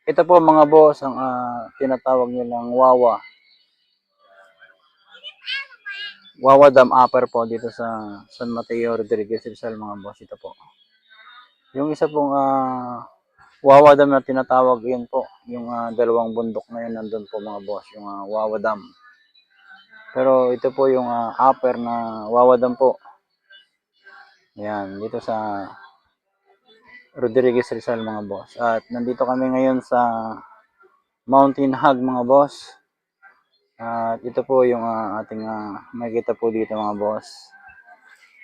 Ito po mga boss ang tinatawag nilang Wawa. Wawa Dam Upper po dito sa San Mateo Rodriguez Rizal mga boss. Ito po. Yung isa pong Wawa Dam na tinatawag yun po. Yung dalawang bundok na yun nandun po mga boss. Yung Wawa Dam. Pero ito po yung upper na Wawa Dam po. Yan. Dito sa Rodriguez Rizal mga boss. At nandito kami ngayon sa Mountain Hug mga boss. At ito po yung ating makikita po dito mga boss.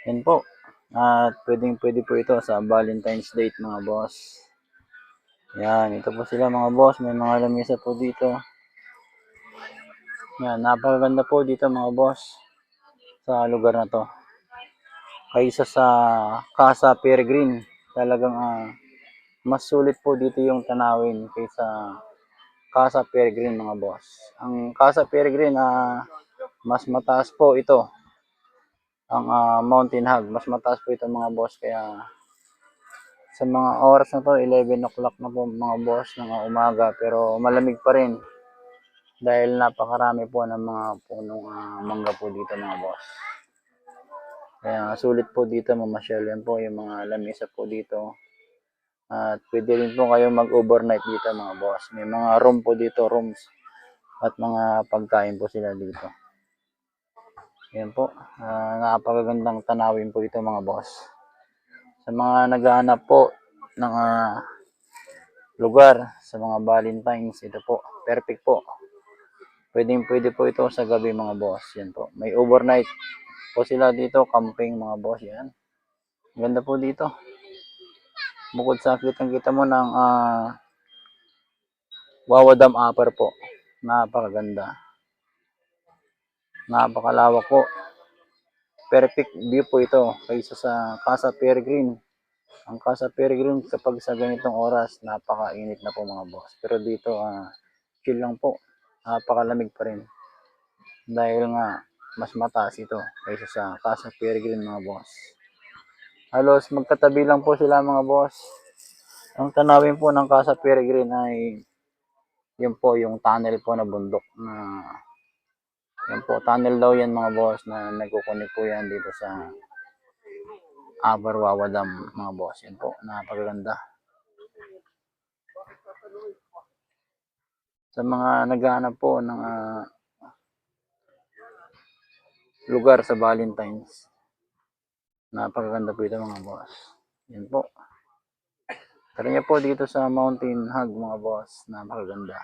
Yan po. At pwede po ito sa Valentine's Date mga boss. Yan, ito po sila mga boss. May mga lamesa po dito. Yan, napakaganda po dito mga boss sa lugar na to. Kaysa sa Casa Peregrine, talagang mas sulit po dito yung tanawin kaysa Casa Peregrine mga boss. Ang Casa Peregrine mas mataas po ito. Ang Mountain Hug, mas mataas po ito mga boss. Kaya sa mga oras na to, 11 o'clock na po mga boss ng umaga. Pero malamig pa rin. Dahil napakarami po ng mga punong mangga po dito mga boss. Kaya sulit po dito mamasyal. Yan po yung mga lamesa po dito. At pwede rin po kayo mag-overnight dito mga boss. May mga room po dito, rooms. At mga pagkain po sila dito. Yan po. Napakagandang tanawin po ito mga boss. Sa mga naghahanap po ng lugar sa mga Valentines, ito po. Perfect po. Pwede po ito sa gabi mga boss. Yan po. May overnight po sila dito. Camping mga boss. Yan. Ganda po dito. Bukod sa kitang-kita mo ng Wawa Dam Upper po. Napakaganda. Napakalawak po. Perfect view po ito kaysa sa Casa Peregrine. Ang Casa Peregrine kapag sa ganitong oras, napakainit na po mga boss. Pero dito, chill lang po. Napakalamig pa rin. Dahil nga, mas mataas ito kaysa sa Casa Peregrine mga boss. Halos magkatabi lang po sila mga boss. Ang tanawin po ng Casa Peregrine ay yun po yung tunnel po na bundok na yan po, tunnel daw yan mga boss na nagkukunik po yan dito sa Upper Wawa Dam mga boss. Yan po, napakaganda. Sa mga naghahanap po ng lugar sa Valentine's, napakaganda po ito mga boss. Yan po. Tara niyo po dito sa Mountain Hug mga boss, napakaganda.